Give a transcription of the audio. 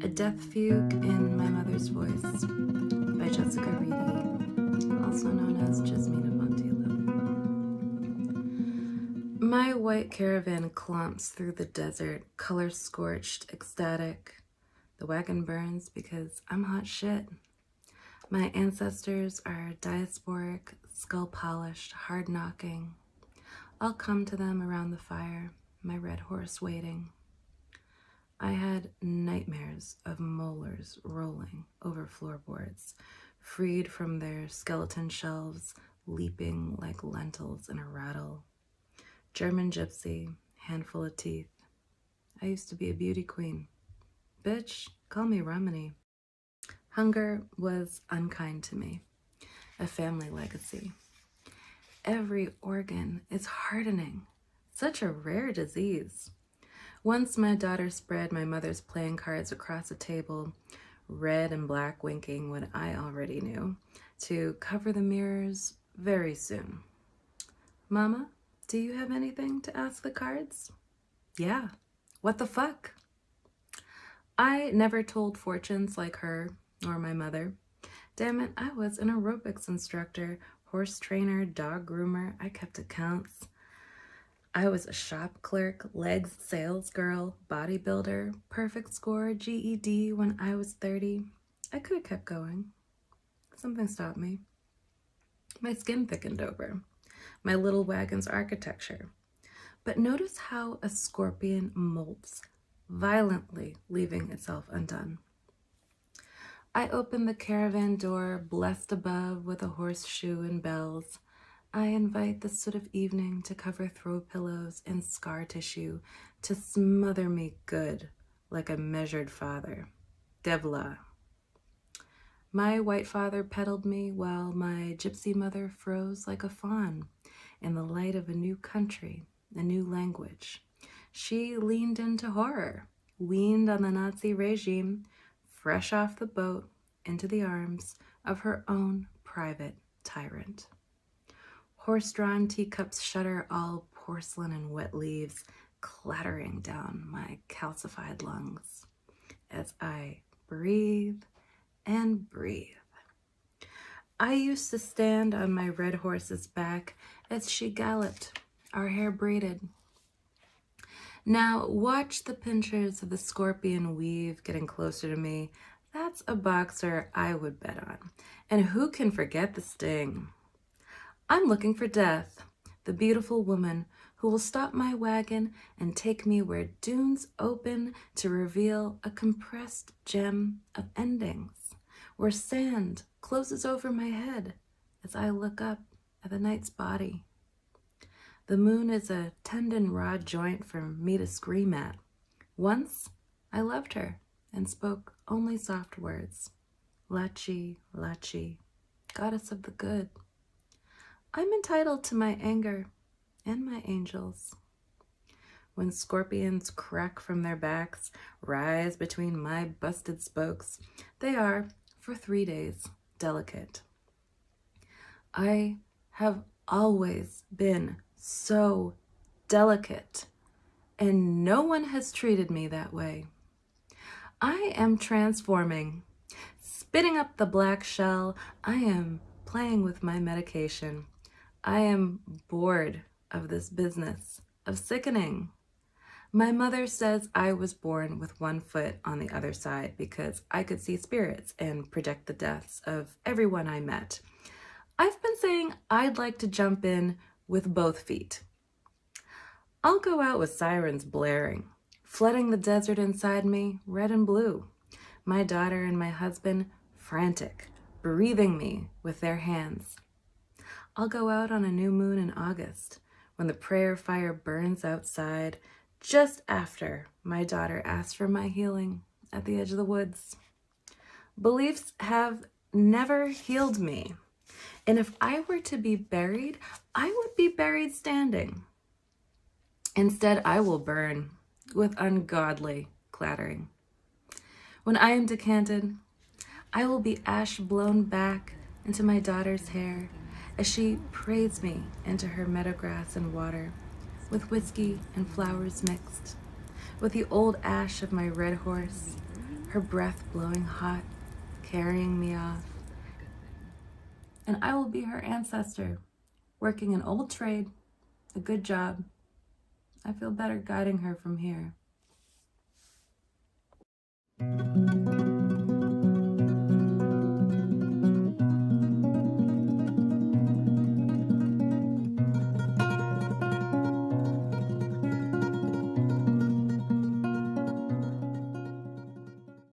A Death Fugue in My Mother's Voice by Jessica Reidy, also known as Jezmina Von Thiele. My white caravan clomps through the desert, color-scorched, ecstatic. The wagon burns because I'm hot shit. My ancestors are diasporic, skull-polished, hard-knocking. I'll come to them around the fire, my red horse waiting. I had nightmares of molars rolling over floorboards, freed from their skeleton shelves, leaping like lentils in a rattle. German-Gypsy, handful of teeth. I used to be a beauty queen. Bitch, call me Romani. Hunger was unkind to me, a family legacy. Every organ is hardening, such a rare disease. Once my daughter spread my mother's playing cards across a table, red and black winking what I already knew, to cover the mirrors very soon. Mama, do you have anything to ask the cards? Yeah, what the fuck? I never told fortunes like her or my mother. Damn it, I was an aerobics instructor, horse trainer, dog groomer. I kept accounts. I was a shop clerk, legs sales girl, bodybuilder, perfect score, GED when I was 30. I could have kept going. Something stopped me. My skin thickened over. My little wagon's architecture. But notice how a scorpion molts, violently leaving itself undone. I opened the caravan door, blessed above with a horseshoe and bells. I invite the soot of evening to cover throw pillows and scar tissue, to smother me good like a measured father. Devla. My white father pedaled me while my gypsy mother froze like a fawn in the light of a new country, a new language. She leaned into horror, weaned on the Nazi regime, fresh off the boat into the arms of her own private tyrant. Horse-drawn teacups shudder, all porcelain and wet leaves clattering down my calcified lungs as I breathe and breathe. I used to stand on my red horse's back as she galloped, our hair braided. Now watch the pinchers of the scorpion weave getting closer to me. That's a boxer I would bet on. And who can forget the sting? I'm looking for death, the beautiful woman who will stop my wagon and take me where dunes open to reveal a compressed gem of endings, where sand closes over my head as I look up at the night's body. The moon is a tendon rod joint for me to scream at. Once I loved her and spoke only soft words. Lachi, Lachi, goddess of the good. I'm entitled to my anger and my angels. When scorpions crack from their backs, rise between my busted spokes, they are, for 3 days, delicate. I have always been so delicate, and no one has treated me that way. I am transforming, spitting up the black shell. I am playing with my medication. I am bored of this business of sickening. My mother says I was born with one foot on the other side because I could see spirits and predict the deaths of everyone I met. I've been saying I'd like to jump in with both feet. I'll go out with sirens blaring, flooding the desert inside me, red and blue. My daughter and my husband frantic, breathing me with their hands. I'll go out on a new moon in August when the prayer fire burns outside, just after my daughter asked for my healing at the edge of the woods. Beliefs have never healed me, and if I were to be buried, I would be buried standing. Instead, I will burn with ungodly clattering. When I am decanted, I will be ash blown back into my daughter's hair as she prays me into her meadowgrass and water, with whiskey and flowers mixed, with the old ash of my red horse, her breath blowing hot, carrying me off. And I will be her ancestor, working an old trade, a good job. I feel better guiding her from here.